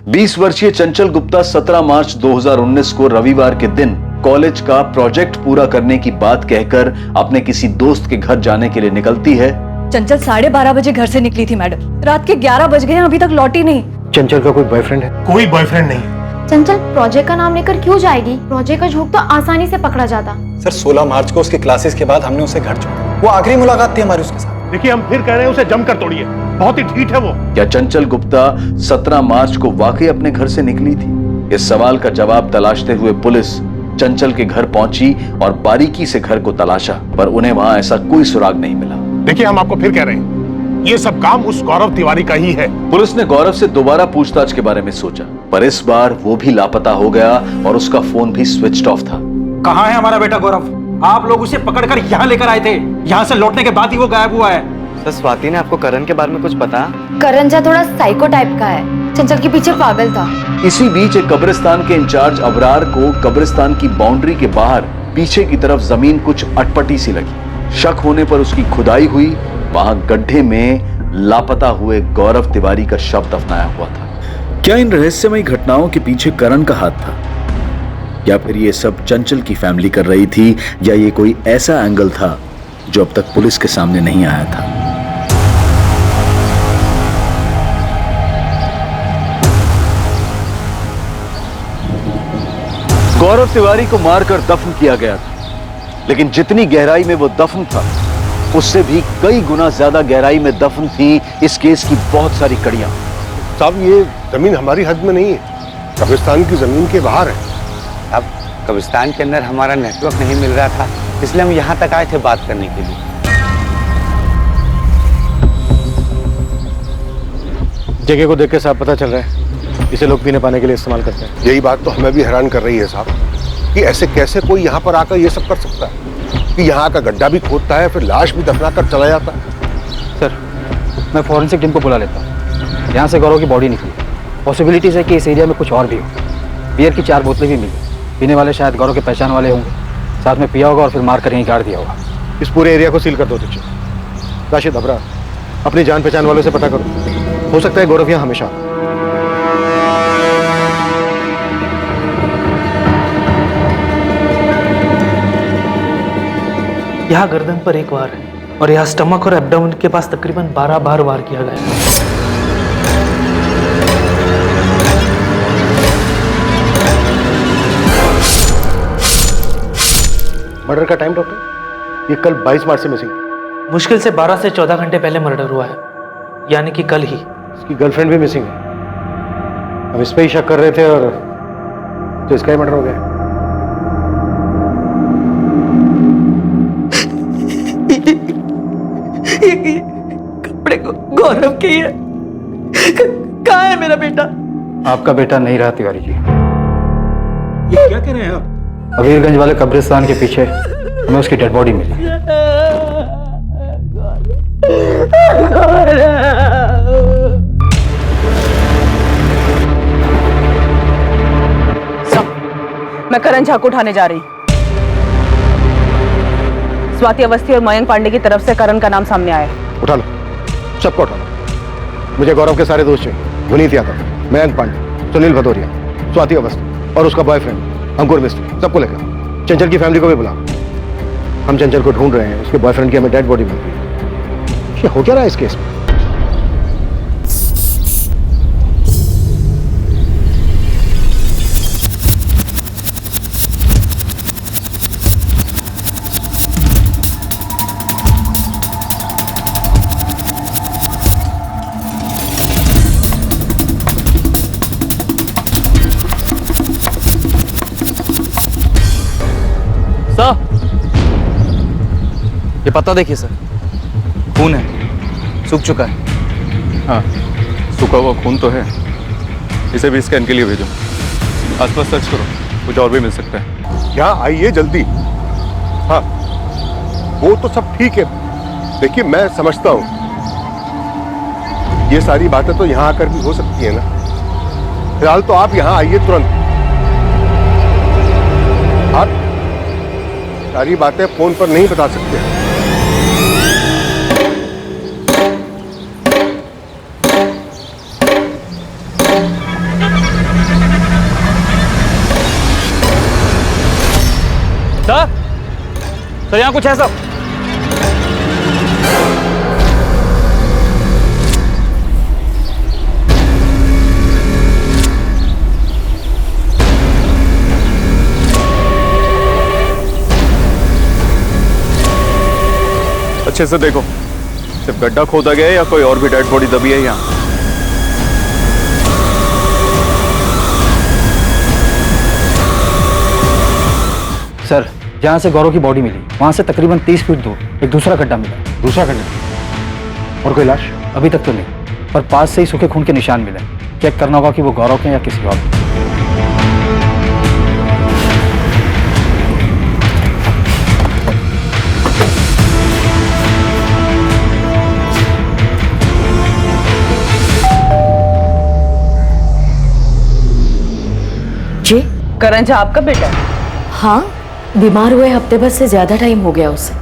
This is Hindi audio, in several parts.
20 वर्षीय चंचल गुप्ता 17 मार्च 2019 को रविवार के दिन कॉलेज का प्रोजेक्ट पूरा करने की बात कहकर अपने किसी दोस्त के घर जाने के लिए निकलती है। चंचल 12:30 बजे घर से निकली थी मैडम। रात के 11 बज गए, अभी तक लौटी नहीं। चंचल का कोई बॉयफ्रेंड है? कोई बॉयफ्रेंड नहीं। चंचल प्रोजेक्ट का नाम लेकर क्यों जाएगी? प्रोजेक्ट का झूठ तो आसानी से पकड़ा जाता। सर 16 मार्च को उसके क्लासेस के बाद हमने उसे घर छोड़ा। वो आखिरी मुलाकात थी हमारी उसके साथ। देखिए हम फिर कह रहे हैं उसे जमकर तोड़िए, बहुत ही ढीठ है वो। क्या चंचल गुप्ता 17 मार्च को वाकई अपने घर से निकली थी? इस सवाल का जवाब तलाशते हुए पुलिस चंचल के घर पहुंची और बारीकी से घर को तलाशा, पर उन्हें वहां ऐसा कोई सुराग नहीं मिला। देखिए हम आपको फिर कह रहे हैं, ये सब काम उस गौरव तिवारी का ही है। पुलिस ने गौरव से दोबारा पूछताछ के बारे में सोचा, पर इस बार वो भी लापता हो गया और उसका फोन भी स्विच ऑफ था। कहाँ है हमारा बेटा गौरव? आप लोग उसे पकड़कर यहाँ लेकर आए थे, यहाँ से लौटने के बाद ही वो गायब हुआ है। सर स्वाति ने आपको करण के बारे में कुछ पता? करण जा थोड़ा साइको टाइप का है, चंचल के पीछे पागल था। इसी बीच एक कब्रिस्तान के इंचार्ज अबरार को कब्रिस्तान की बाउंड्री के बाहर पीछे की तरफ जमीन कुछ अटपटी सी लगी। शक होने पर उसकी खुदाई हुई। वहां गड्ढे में लापता हुए गौरव तिवारी का शव दफनाया हुआ था। क्या इन रहस्यमयी घटनाओं के पीछे करण का हाथ था, या फिर ये सब चंचल की फैमिली कर रही थी, या ये कोई ऐसा एंगल था जो अब तक पुलिस के सामने नहीं आया था? गौरव तिवारी को मारकर दफन किया गया था, लेकिन जितनी गहराई में वो दफन था उससे भी कई गुना ज्यादा गहराई में दफन थी इस केस की बहुत सारी कड़ियां। साहब ये जमीन हमारी हद में नहीं है, कब्रिस्तान की जमीन के बाहर है। अब कब्रिस्तान के अंदर हमारा नेटवर्क नहीं मिल रहा था, इसलिए हम यहाँ तक आए थे बात करने के लिए। जगह को देख के साहब पता चल रहा है इसे लोग पीने पाने के लिए इस्तेमाल करते हैं। यही बात तो हमें भी हैरान कर रही है साहब, कि ऐसे कैसे कोई यहाँ पर आकर ये सब कर सकता है, कि यहाँ का गड्ढा भी खोदता है फिर लाश भी दफना कर चला जाता है। सर मैं फॉरेंसिक टीम को बुला लेता हूँ। यहाँ से गौरव की बॉडी निकली, पॉसिबिलिटीज है कि इस एरिया में कुछ और भी हो। बियर की 4 बोतलें भी मिली, पीने वाले शायद गौरव के पहचान वाले होंगे, साथ में पिया होगा और फिर मार कर यहीं गाड़ दिया होगा। इस पूरे एरिया को सील कर दो दीजिए। राशिद अबरार, अपनी जान पहचान वालों से पता करो, हो सकता है गौरव यहाँ हमेशा। यहाँ गर्दन पर 1 वार है और यहाँ स्टमक और एब्डोमेन के पास तकरीबन 12 बार वार किया गया है। मर्डर का टाइम डॉक्टर? ये कल 22 मार्च से मिसिंग। मुश्किल से 12 से 14 घंटे पहले मर्डर हुआ है, यानी कि कल ही। इसकी गर्लफ्रेंड भी मिसिंग है। हम इस पे ही शक कर रहे थे और तो इसका ही मर्डर हो गया। ये कपड़े गौरव के है। कहाँ है मेरा बेटा? आपका बेटा नहीं रहा तिवारी जी। ये क्या कह रहे हैं आप? अबीरगंज वाले कब्रिस्तान के पीछे हमें उसकी डेड बॉडी मिली। मैं करण झा को उठाने जा रही। स्वाति अवस्थी और मयंक पांडे की तरफ से करण का नाम सामने आया। उठा लो, सबको उठा लो। मुझे गौरव के सारे दोस्त चाहिए। विनीत यादव, मयंक पांडे, सुनील भदौरिया, स्वाति अवस्थी और उसका बॉयफ्रेंड अंकुर मिस्त्री, सबको लेकर। चंचल की फैमिली को भी बुला। हम चंचल को ढूंढ रहे हैं, उसके बॉयफ्रेंड की हमें डेड बॉडी मिल गई है। ये हो क्या रहा है इस केस में? ये पत्ता देखिए सर, खून है, सूख चुका है। हाँ, सूखा हुआ खून तो है। इसे भी स्कैन के लिए भेजो। आसपास सर्च करो, कुछ और भी मिल सकता है। यहाँ आइए जल्दी। हाँ वो तो सब ठीक है, देखिए मैं समझता हूँ ये सारी बातें तो यहाँ आकर भी हो सकती है ना। फिलहाल तो आप यहाँ आइए तुरंत। आप सारी बातें फोन पर नहीं बता सकते। सर यहाँ कुछ है सब? अच्छे से देखो, सिर्फ गड्ढा खोदा गया है या कोई और भी डेड बॉडी दबी है यहाँ? सर, जहाँ से गौरव की बॉडी मिली वहाँ से तकरीबन 30 फीट दूर एक दूसरा गड्ढा मिला। दूसरा गड्ढा? और कोई लाश? अभी तक तो नहीं, पर पास से ही सूखे खून के निशान मिले। चेक करना होगा कि वो गौरव के या किसी और के। जी, करण झा आपका बेटा है? हाँ, बीमार हुए हफ्ते भर से ज्यादा टाइम हो गया उसे।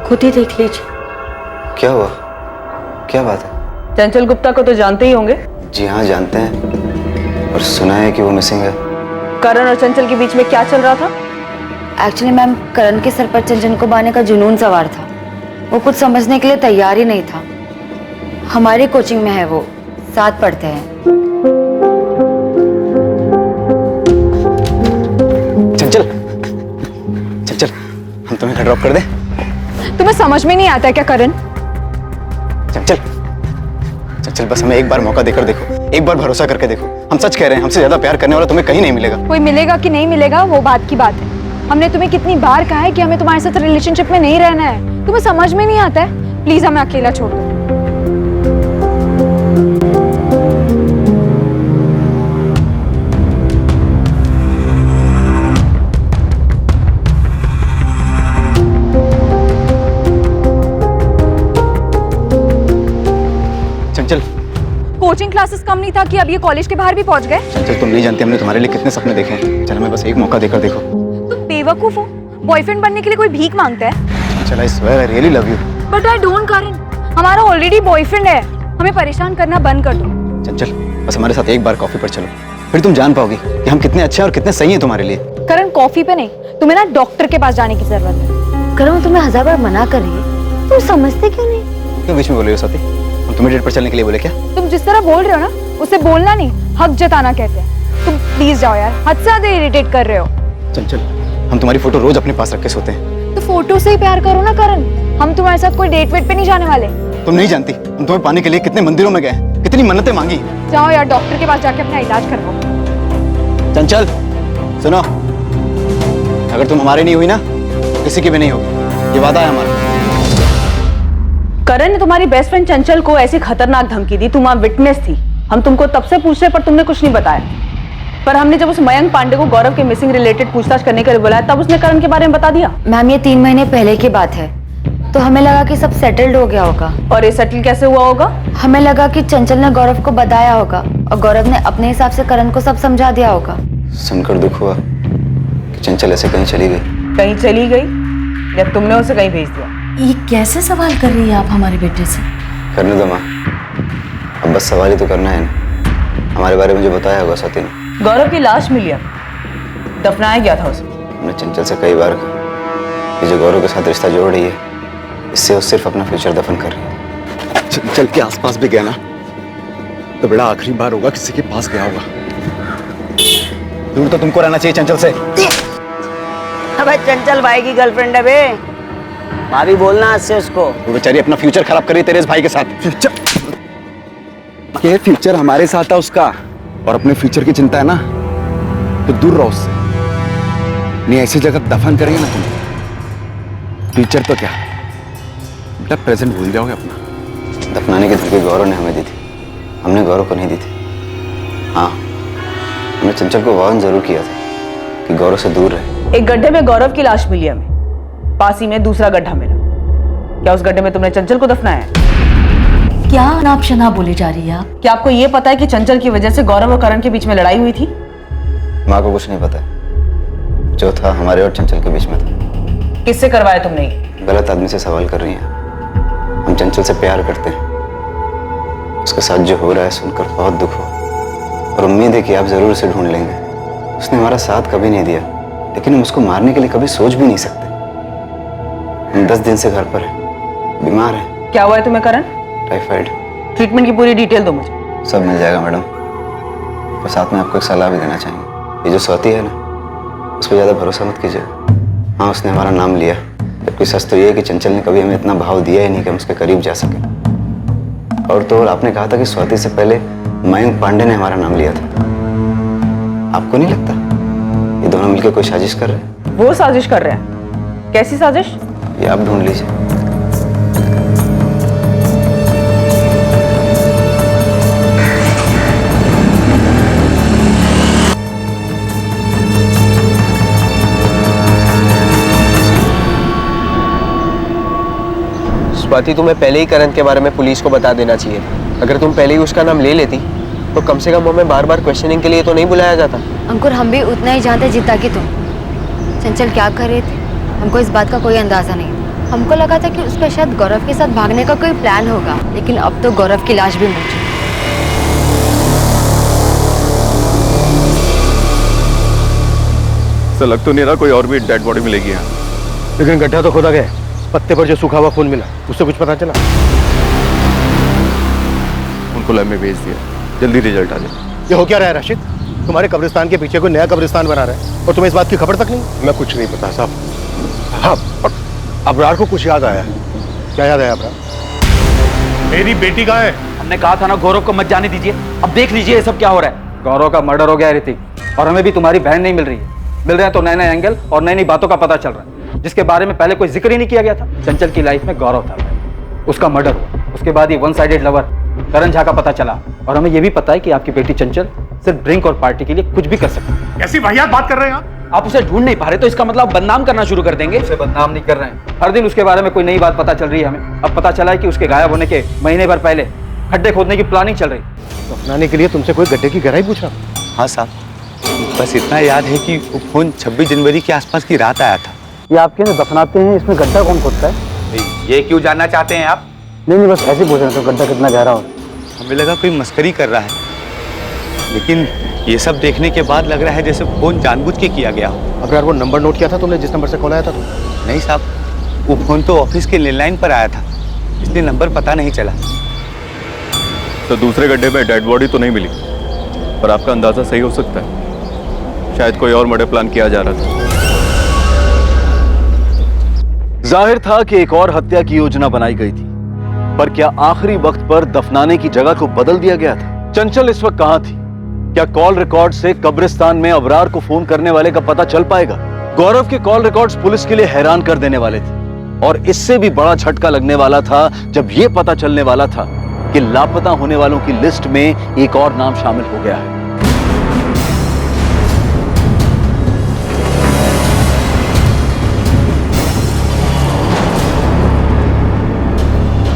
खुद ही देख लीजिए। क्या हुआ? क्या बात है? चंचल गुप्ता को तो जानते ही होंगे। जी हाँ, जानते हैं, और सुना है कि वो मिसिंग है। करण और चंचल के बीच में क्या चल रहा था? एक्चुअली मैम, करण के सर पर चंचल को बांधने का जुनून सवार था। वो कुछ समझने के लिए तैयार ही नहीं था। हमारी कोचिंग में है वो, साथ पढ़ते हैं। चंचल, चंचल, हम तुम्हें घर ड्रॉप कर दें? तुम्हें समझ में नहीं आता है क्या करण? चंचल, चंचल, बस हमें एक बार मौका देकर देखो, एक बार भरोसा करके देखो। हम सच कह रहे हैं, हमसे ज्यादा प्यार करने वाला तुम्हें कहीं नहीं मिलेगा। कोई मिलेगा कि नहीं मिलेगा वो बात की बात है। हमने तुम्हें कितनी बार कहा है कि हमें तुम्हारे साथ रिलेशनशिप में नहीं रहना है। तुम्हें समझ में नहीं आता है? प्लीज हमें अकेला छोड़ दो। चंचल, कोचिंग क्लासेस कम नहीं था कि अब ये कॉलेज के बाहर भी पहुंच गए। चंचल, तुम नहीं जानती हमने तुम्हारे लिए कितने सपने देखे हैं। चल, हमें बस एक मौका देकर देखो। तुम बेवकूफ हो। बॉयफ्रेंड बनने के लिए कोई भीख मांगता है? चल, I swear I really love you. But I don't Karan, हमारा ऑलरेडी बॉयफ्रेंड है। हमें परेशान करना बंद कर दो। चंचल, बस हमारे साथ एक बार कॉफी पर चलो, फिर तुम जान पाओगी कि हम कितने अच्छे और कितने सही हैं तुम्हारे लिए। करण, कॉफी पे नहीं, तुम्हें ना डॉक्टर के पास जाने की जरूरत है। करण, तुम्हें 1000 बार मना कर रही है, तुम समझते क्यों नहीं? क्यों बीच में बोल रही हो स्वाति? हम तुम्हें डेट पर चलने के लिए बोले क्या? तुम जिस तरह बोल रहे हो ना, उसे बोलना नहीं, हक जताना कहते हैं। तुम प्लीज जाओ यार, हद से ज्यादा इरिटेट कर रहे हो। चंचल, हम तुम्हारी फोटो रोज अपने पास रख के सोते हैं। तो फोटो से ही प्यार करो ना करण। हम तुम्हारे साथ कोई डेट वेट पे नहीं जाने वाले। तुम नहीं जानती हम तुम्हें पाने के लिए कितने मंदिरों में गए, कितनी मन्नतें मांगी। जाओ यार, डॉक्टर के पास जाके अपना इलाज करवाओ। चंचल, सुनो, अगर तुम हमारे नहीं हुई ना, किसी की भी नहीं होगी, ये वादा है हमारा। करण ने तुम्हारी बेस्ट फ्रेंड चंचल को ऐसी खतरनाक धमकी दी, तुम वहां विटनेस थी। हम तुमको तब से पूछ रहे पर तुमने कुछ नहीं बताया। पर हमने जब उस मयंक पांडे को गौरव के मिसिंग रिलेटेड पूछताछ करने के लिए बुलाया, तब उसने करण के बारे में बता दिया। मैम, ये 3 महीने पहले की बात है, तो हमें लगा कि सब सेटल्ड हो गया होगा। और ये सेटल कैसे हुआ होगा? हमें लगा कि चंचल ने गौरव को बताया होगा और गौरव ने अपने हिसाब से करण को सब समझा दिया होगा। सुनकर दुख हुआ कि चंचल ऐसे कहीं चली गई। कहीं चली गई या तुमने उसे कहीं भेज दिया? ये कैसे सवाल कर रही है आप हमारे बेटे से? करने दो माँ, अब बस सवाल ही तो करना है ना। हमारे बारे में जो बताया होगा स्वाति ने। गौरव की लाश मिली है, दफनाया गया था उसे। हमने चंचल से कई बार कहा कि जो गौरव के साथ रिश्ता जोड़ रही है, इससे वो सिर्फ अपना फ्यूचर दफन कर रही है। चंचल के आसपास भी गया ना, तो बड़ा आखिरी बार होगा किसी के पास गया होगा। दूर तो तुमको रहना चाहिए चंचल से। अबे चंचल भाई की गर्लफ्रेंड है बे, भाभी बोलना आज से उसको। वो बेचारी अपना फ्यूचर खराब कर रही है तेरे इस भाई के साथ। ये फ्यूचर हमारे साथ है उसका, और अपने फ्यूचर की चिंता है ना, तो दूर रहो उससे। नहीं ऐसी जगह दफन करेंगे ना तुम, फ्यूचर तो क्या बेटा, प्रेजेंट भूल जाओगे अपना। दफनाने की धमकी गौरव ने हमें दी थी, हमने गौरव को नहीं दी थी। हाँ, हमने चंचल को वार्न जरूर किया था कि गौरव से दूर रहे। एक गड्ढे में गौरव की लाश मिली हमें, पास ही में दूसरा गड्ढा मिला। क्या उस गड्ढे में तुमने चंचल को दफनाया? क्या अनाप शनाप बोली जा रही है आप? क्या आपको ये पता है कि चंचल की वजह से गौरव और करण के बीच में लड़ाई हुई थी? माँ को कुछ नहीं पता, जो था हमारे और चंचल के बीच में था। किससे करवाया तुमने ये? गलत आदमी से सवाल कर रही हैं। हम चंचल से प्यार करते हैं, उसके साथ जो हो रहा है सुनकर बहुत दुख हो, और उम्मीद है कि आप जरूर उसे ढूंढ लेंगे। उसने हमारा साथ कभी नहीं दिया, लेकिन हम उसको मारने के लिए कभी सोच भी नहीं सकते। हम 10 दिन से घर पर हैं, बीमार हैं। क्या हुआ है तुम्हें करण? टाइफाइड। ट्रीटमेंट की पूरी डिटेल दो मुझे। सब मिल जाएगा मैडम, और साथ में आपको एक सलाह भी देना चाहेंगे। ये जो स्वाति है ना, उस पर ज़्यादा भरोसा मत कीजिए। हाँ, उसने हमारा नाम लिया, जबकि सच तो ये है कि चंचल ने कभी हमें इतना भाव दिया ही नहीं कि हम उसके करीब जा सके। और तो और आपने कहा था कि स्वाति से पहले मयंक पांडे ने हमारा नाम लिया था। आपको नहीं लगता ये दोनों मिलकर कोई साजिश कर रहे हैं? वो साजिश कर रहे हैं? कैसी साजिश? ये आप ढूंढ लीजिए। स्वाति, तुम्हें पहले ही करण के बारे में पुलिस को बता देना चाहिए था। अगर तुम पहले ही उसका नाम ले लेती तो कम से कम हमें बार बार क्वेश्चनिंग के लिए तो नहीं बुलाया जाता। अंकुर, हम भी उतना ही जानते जितना कि तुम। चंचल क्या कर रही थी हमको इस बात का कोई अंदाजा नहीं। हमको लगा था कि उसका शायद गौरव के साथ भागने का कोई प्लान होगा, लेकिन अब तो गौरव की लाश भी मिल चुकी। ऐसा लग तो नहीं रहा कोई और भी डेड बॉडी मिलेगी यहाँ। लेकिन गड्ढा तो खोदा गया, पत्ते पर जो सूखा हुआ खून मिला उससे कुछ पता चला? उनको लैब में भेज दिया, जल्दी रिजल्ट आ जाए। ये हो क्या रहा है राशिद? तुम्हारे कब्रिस्तान के पीछे कोई नया कब्रिस्तान बना रहा है और तुम्हें इस बात की खबर तक नहीं? मैं कुछ नहीं पता साहब। हाँ, पर अबरार को कुछ याद आया। क्या याद आया अबरार? मेरी बेटी कहाँ है? हमने कहा था ना गौरव को मत जाने दीजिए। अब देख लीजिए ये सब क्या हो रहा है। गौरव का मर्डर हो गया है ऋतिक, और हमें भी तुम्हारी बहन नहीं मिल रही है। मिल रहे हैं तो नए नए एंगल और नई नई बातों का पता चल रहा है, जिसके बारे में पहले कोई जिक्र ही नहीं किया गया था। चंचल की लाइफ में गौरव था, उसका मर्डर हुआ, उसके बाद ये वन साइडेड लवर करण झा का पता चला, और हमें ये भी पता है कि आपकी बेटी चंचल सिर्फ ड्रिंक और पार्टी के लिए कुछ भी कर सकती है। कैसी वाहियात बात कर रहे हैं आप उसे ढूंढ नहीं पा रहे तो इसका मतलब बदनाम करना शुरू कर देंगे। उसे बदनाम नहीं कर रहे हैं, हर दिन उसके बारे में कोई नई बात पता चल रही है हमें। अब पता चला है कि उसके गायब होने के महीने भर पहले खड्डे खोदने की प्लानिंग चल रही। दफनाने के लिए तुमसे कोई गड्ढे की गहराई पूछ रहा? हाँ साहब, बस इतना याद है कि वो खून 26 जनवरी के आसपास की रात आया था। ये आपके यहाँ दफनाते हैं, इसमें गड्ढा कौन खोदता है? ये क्यों जानना चाहते हैं आप? नहीं, बस ऐसे पूछ रहे थे गड्ढा कितना गहरा हो। हमें लगा कोई मस्करी कर रहा है, लेकिन ये सब देखने के बाद लग रहा है जैसे फोन जानबूझ के किया गया हो। अब यार वो नंबर नोट किया था तुमने जिस नंबर से कॉल आया था? नहीं साहब, वो फोन तो ऑफिस के लैंडलाइन पर आया था, इसलिए नंबर पता नहीं चला। तो दूसरे गड्ढे में डेड बॉडी तो नहीं मिली, पर आपका अंदाजा सही हो सकता है। शायद कोई और मर्डर प्लान किया जा रहा था। जाहिर था कि एक और हत्या की योजना बनाई गई थी, पर क्या आखिरी वक्त पर दफनाने की जगह को बदल दिया गया था? चंचल इस वक्त कहां थी? क्या कॉल रिकॉर्ड से कब्रिस्तान में अबरार को फोन करने वाले का पता चल पाएगा? गौरव के कॉल रिकॉर्ड्स पुलिस के लिए हैरान कर देने वाले थे, और इससे भी बड़ा झटका लगने वाला था जब यह पता चलने वाला था कि लापता होने वालों की लिस्ट में एक और नाम शामिल हो गया है।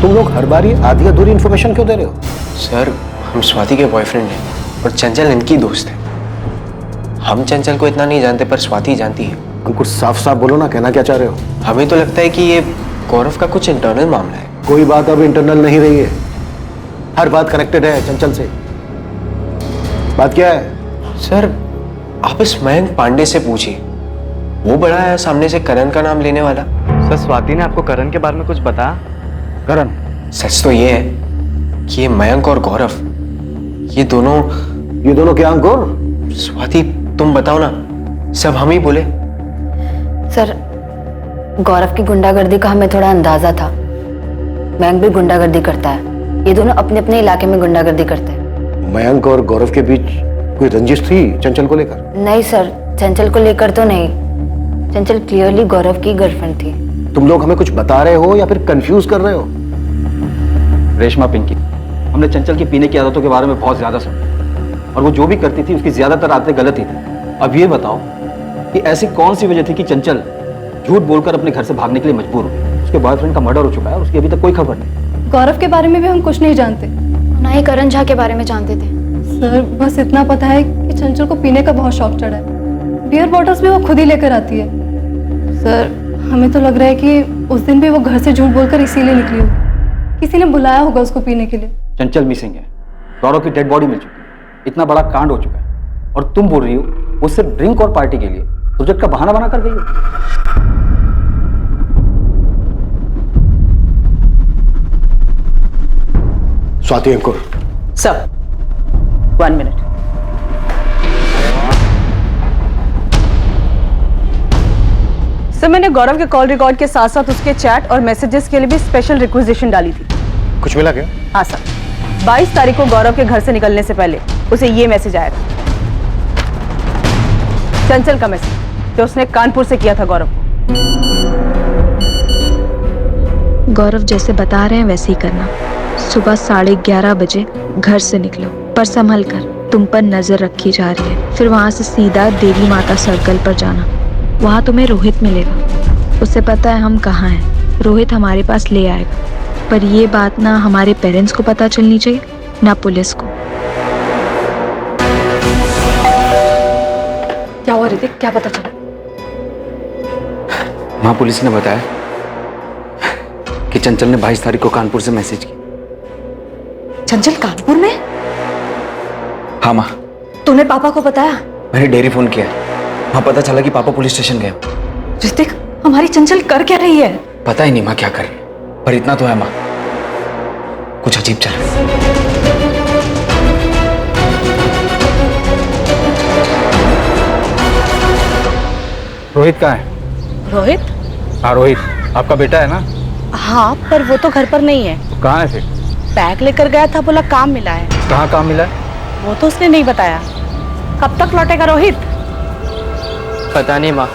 तुम लोग हर बार ये आधी अधूरी इन्फॉर्मेशन क्यों दे रहे हो? सर, हम स्वाति के बॉयफ्रेंड हैं और चंचल इनकी दोस्त है। हम चंचल को इतना नहीं जानते, पर स्वाति जानती है। अंकुर, साफ साफ बोलो ना, कहना क्या चाह रहे हो? हमें तो लगता है कि ये गौरव का कुछ इंटरनल मामला है। कोई बात अब इंटरनल नहीं रही है, हर बात कनेक्टेड है चंचल से। बात क्या है? सर, आप इस मयंक पांडे से पूछिए, वो बड़ा है सामने से करण का नाम लेने वाला। सर, स्वाति ने आपको करण के बारे में कुछ बताया? करण? सच तो ये है कि ये मयंक और गौरव, ये दोनों क्या अंकुर? स्वाति, तुम बताओ ना, सब हम ही बोले। सर, गौरव की गुंडागर्दी का हमें थोड़ा अंदाजा था। मयंक भी गुंडागर्दी करता है, ये दोनों अपने अपने इलाके में गुंडागर्दी करते हैं। मयंक और गौरव के बीच कोई रंजिश थी चंचल को लेकर? नहीं सर, चंचल को लेकर तो नहीं। चंचल क्लियरली गौरव की गर्लफ्रेंड थी। तुम लोग हमें कुछ बता रहे हो या फिर कंफ्यूज कर रहे हो? रेशमा, पिंकी, हमने चंचल की पीने की आदतों के बारे में बहुत ज्यादा सुना, और वो जो भी करती थी उसकी ज्यादातर आदतें गलत ही थी। अब ये बताओ कि ऐसी कौन सी वजह थी कि चंचल झूठ बोलकर अपने घर से भागने के लिए मजबूर हो? उसके बॉयफ्रेंड का मर्डर हो चुका है और उसकी अभी तक कोई खबर नहीं। गौरव के बारे में भी हम कुछ नहीं जानते, ना ही करण झा के बारे में जानते थे। सर, बस इतना पता है कि चंचल को पीने का बहुत शौक चढ़ा है। बियर बॉटल्स भी वो खुद ही लेकर आती है। सर, हमें तो लग रहा है कि उस दिन भी वो घर से झूठ बोलकर इसीलिए निकली होगी। किसी ने बुलाया होगा उसको पीने के लिए। चंचल मिसिंग है, गौरव की डेड बॉडी मिल चुकी है, इतना बड़ा कांड हो चुका है, और तुम बोल रही हो वो सिर्फ ड्रिंक और पार्टी के लिए प्रोजेक्ट का बहाना बना कर गई हो। Swati Ankur. Sir 1 minute. Sir मैंने गौरव के कॉल रिकॉर्ड के साथ साथ उसके चैट और मैसेजेस के लिए भी स्पेशल रिक्वेजिशन डाली थी। कुछ मिला क्या? हाँ सर, 22 तारीख को गौरव के घर से निकलने से पहले उसे ये मैसेज आया था, चंचल का मैसेज जो उसने कानपुर से किया था गौरव को। गौरव जैसे बता रहे हैं वैसे ही करना। सुबह 11:30 बजे घर से निकलो, पर संभल कर, तुम पर नजर रखी जा रही है। फिर वहां से सीधा देवी माता सर्कल पर जाना, वहां तुम्हें रोहित मिलेगा। उसे पता है हम कहाँ हैं, रोहित हमारे पास ले आएगा। पर ये बात ना हमारे पेरेंट्स को पता चलनी चाहिए ना पुलिस को। क्या हुआ ऋतिक, क्या पता चला? माँ, पुलिस ने बताया कि चंचल ने 22 तारीख को कानपुर से मैसेज की। चंचल कानपुर में? हाँ माँ। तूने पापा को बताया? मैंने डेयरी फोन किया, वहाँ पता चला कि पापा पुलिस स्टेशन गए। ऋतिक, हमारी चंचल कर क्या रही है? पता ही नहीं माँ क्या कर रही है, पर इतना तो है माँ, कुछ अजीब चल रहा है। रोहित कहाँ है? रोहित? हाँ रोहित, आपका बेटा है ना? हाँ, पर वो तो घर पर नहीं है। तो कहाँ है फिर? बैग लेकर गया था, बोला काम मिला है। कहाँ काम मिला है? वो तो उसने नहीं बताया। कब तक लौटेगा रोहित? पता नहीं माँ,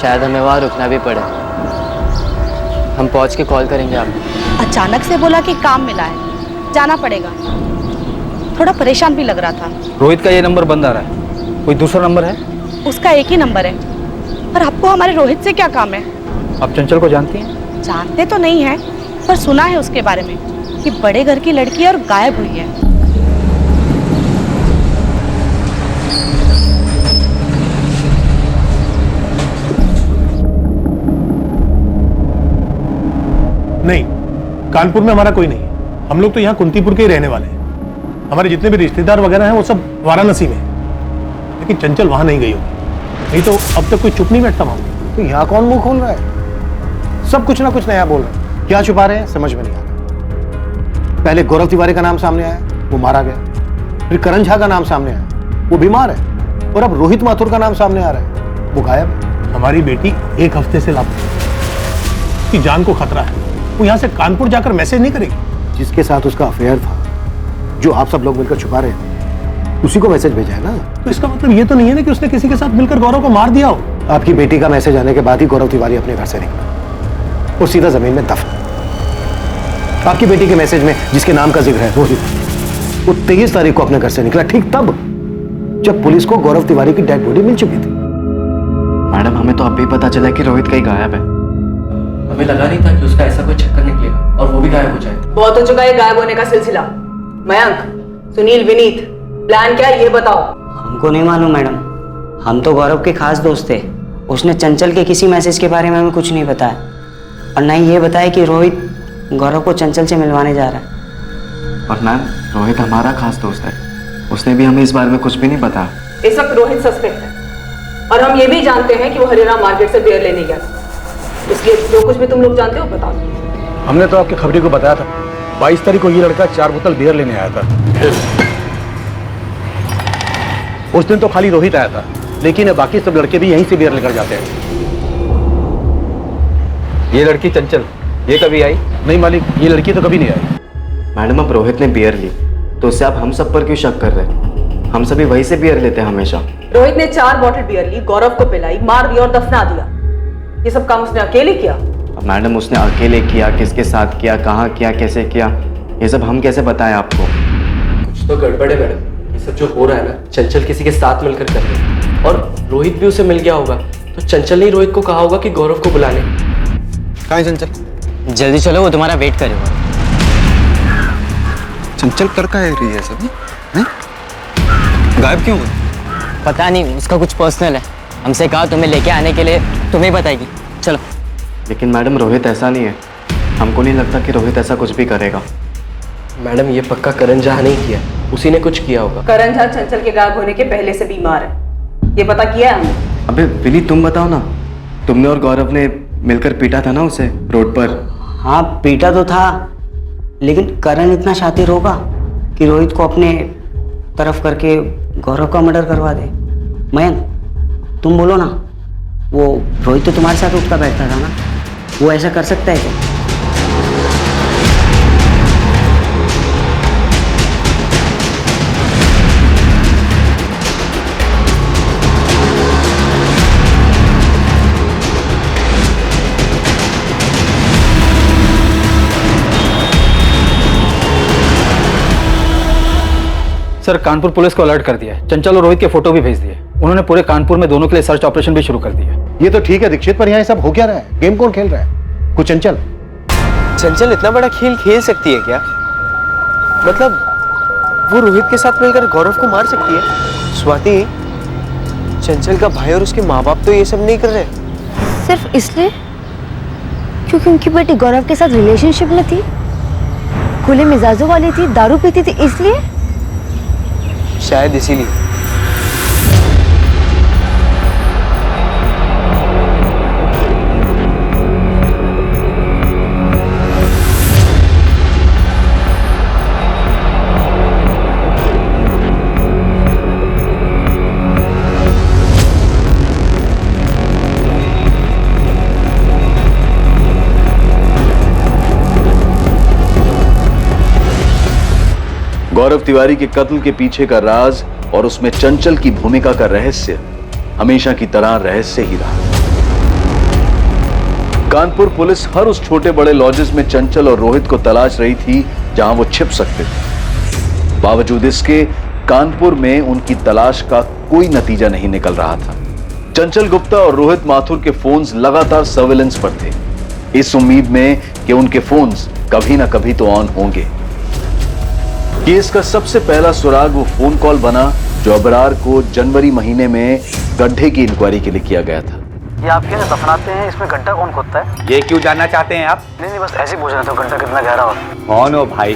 शायद हमें वहाँ रुकना भी पड़े। हम पहुँच के कॉल करेंगे आपको। अचानक से बोला कि काम मिला है, जाना पड़ेगा। थोड़ा परेशान भी लग रहा था। रोहित का ये नंबर बंद आ रहा है, कोई दूसरा नंबर है? उसका एक ही नंबर है। पर आपको हमारे रोहित से क्या काम है? आप चंचल को जानती हैं? जानते तो नहीं है, पर सुना है उसके बारे में कि बड़े घर की लड़की है और गायब हुई है। नहीं, कानपुर में हमारा कोई नहीं है। हम लोग तो यहाँ कुंतीपुर के ही रहने वाले हैं। हमारे जितने भी रिश्तेदार वगैरह हैं वो सब वाराणसी में हैं। लेकिन चंचल वहां नहीं गई होगी, नहीं तो अब तक कोई चुप नहीं बैठता वहां। तो यहाँ कौन मुंह खोल रहा है? सब कुछ ना कुछ नया बोल रहे हैं। क्या छुपा रहे हैं समझ में नहीं आ रहा। पहले गौरव तिवारी का नाम सामने आया, वो मारा गया। फिर करण झा का नाम सामने आया, वो बीमार है। और अब रोहित माथुर का नाम सामने आ रहा है, वो गायब है। हमारी बेटी 1 हफ्ते से लापता है, उसकी जान को खतरा है। वो यहाँ से कानपुर जाकर मैसेज नहीं करेगी। जिसके साथ उसका अफेयर था, जो आप सब लोग मिलकर छुपा रहे थे, उसी को मैसेज भेजा है ना। तो इसका मतलब ये तो नहीं है ना कि उसने किसी के साथ मिलकर गौरव को मार दिया हो। आपकी बेटी का मैसेज आने के बाद ही गौरव तिवारी अपने घर से निकला और सीधा जमीन में दफन। आपकी बेटी के मैसेज में जिसके नाम का जिक्र है रोहित, वो 23 तारीख को अपने घर से निकला, ठीक तब जब पुलिस को गौरव तिवारी की डेड बॉडी मिल चुकी थी। मैडम, हमें तो अभी पता चला कि रोहित कहीं गायब है। हमें लगा नहीं था कि उसका ऐसा कोई चक्कर निकलेगा और वो भी गायब हो जाए। बहुत हो चुका है गायब होने का सिलसिला। मयंक, सुनील, विनीत, प्लान क्या है ये बताओ। हमको नहीं मालूम मैडम, हम तो गौरव के खास दोस्त थे। उसने चंचल के किसी मैसेज के बारे में हमें कुछ नहीं बताया, और न ही ये बताया कि रोहित गौरव को चंचल से मिलवाने जा रहा है। और मैम, रोहित हमारा खास दोस्त है, उसने भी हमें इस बारे में कुछ भी नहीं बताया। इस वक्त रोहित सस्पेक्ट है, और हम ये भी जानते हैं कि वो हरिराम मार्केट से बियर लेने गया। इसलिए जो कुछ भी तुम लोग जानते हो बताओ। हमने तो आपके खबरी को बताया था, 22 तारीख को ये लड़का 4 बोतल बियर लेने आया था। उस दिन तो खाली रोहित आया था, लेकिन बाकी सब लड़के भी यहीं से बियर लेकर जाते हैं। ये लड़की चंचल, ये कभी आई? नहीं मालिक, ये लड़की तो कभी नहीं आई। मैडम, अब रोहित ने बियर ली तो उससे आप हम सब पर क्यों शक कर रहे हैं? हम सभी वहीं से बियर लेते हैं हमेशा। रोहित ने 4 बॉटल बियर ली, गौरव को पिलाई, मार दिया और दफना दिया। ये सब काम उसने अकेले किया? मैडम, उसने अकेले किया, किसके साथ किया, कहाँ किया, कैसे किया, ये सब हम कैसे बताएं आपको? कुछ तो गड़बड़ है मैडम। ये सब जो हो रहा है ना, चंचल किसी के साथ मिलकर कर रहे हैं, और रोहित भी उसे मिल गया होगा। तो चंचल ने रोहित को कहा होगा कि गौरव को बुला ले। कहाँ है चंचल? जल्दी चलो, वो तुम्हारा वेट करेगा। चंचल कर का है रही है सब? गायब क्यों हुई? पता नहीं, उसका कुछ पर्सनल है। हमसे कहा तुम्हें लेके आने के लिए, तुम्हें बताएगी। चलो। लेकिन मैडम, रोहित ऐसा नहीं है। हमको नहीं लगता कि रोहित ऐसा कुछ भी करेगा। मैडम, ये पक्का करण झा नहीं किया, उसी ने कुछ किया होगा। करण झा चंचल के गायब होने के पहले से बीमार है, ये पता किया है हमने। अबे विनी, तुम बताओ ना, तुमने और गौरव ने मिलकर पीटा था ना उसे रोड पर? हाँ, पीटा तो था, लेकिन करण इतना शातिर होगा? कि रोहित को अपने तरफ करके गौरव का मर्डर करवा दे। मयंक तुम बोलो ना, वो रोहित तो तुम्हारे साथ उठता बैठता था ना, वो ऐसा कर सकता है क्या? सर कानपुर पुलिस को अलर्ट कर दिया है। चंचल और रोहित के फोटो भी भेज दिए। उन्होंने पूरे कानपुर में दोनों के लिए सर्च ऑपरेशन भी शुरू कर दिया है। ये तो ठीक है दीक्षित, पर यहाँ ये सब हो क्या रहा है? गेम कौन खेल रहा है? कुछ चंचल? चंचल इतना बड़ा खेल खेल सकती है क्या? मतलब वो रोहित के साथ मिलकर गौरव को मार सकती है? स्वाति, चंचल का भाई और उसके माँ बाप तो ये सब नहीं कर रहे। सिर्फ इसलिए क्योंकि उनकी बेटी गौरव के साथ रिलेशनशिप में थी, खुले मिजाजों वाली थी, दारू पीती थी, इसलिए? शायद इसीलिए। गौरव तिवारी के कत्ल के पीछे का राज और उसमें चंचल की भूमिका का रहस्य हमेशा की तरह रहस्य ही रहा। कानपुर पुलिस हर उस छोटे बड़े लॉजेस में चंचल और रोहित को तलाश रही थी जहां वो छिप सकते थे। बावजूद इसके कानपुर में उनकी तलाश का कोई नतीजा नहीं निकल रहा था। चंचल गुप्ता और रोहित माथुर के फोन्स लगातार सर्विलेंस पर थे, इस उम्मीद में कि उनके फोन्स कभी ना कभी तो ऑन होंगे। केस का सबसे पहला सुराग वो फोन कॉल बना जो अबरार को जनवरी महीने में गड्ढे की इंक्वायरी के लिए किया गया था। ये आप कैसे दफनाते हैं? इसमें गड्ढा कौन खोदता है? ये क्यों जानना चाहते हैं आप? नहीं बस ऐसे पूछ रहे थे, गड्ढा कितना गहरा हो? कौन हो भाई?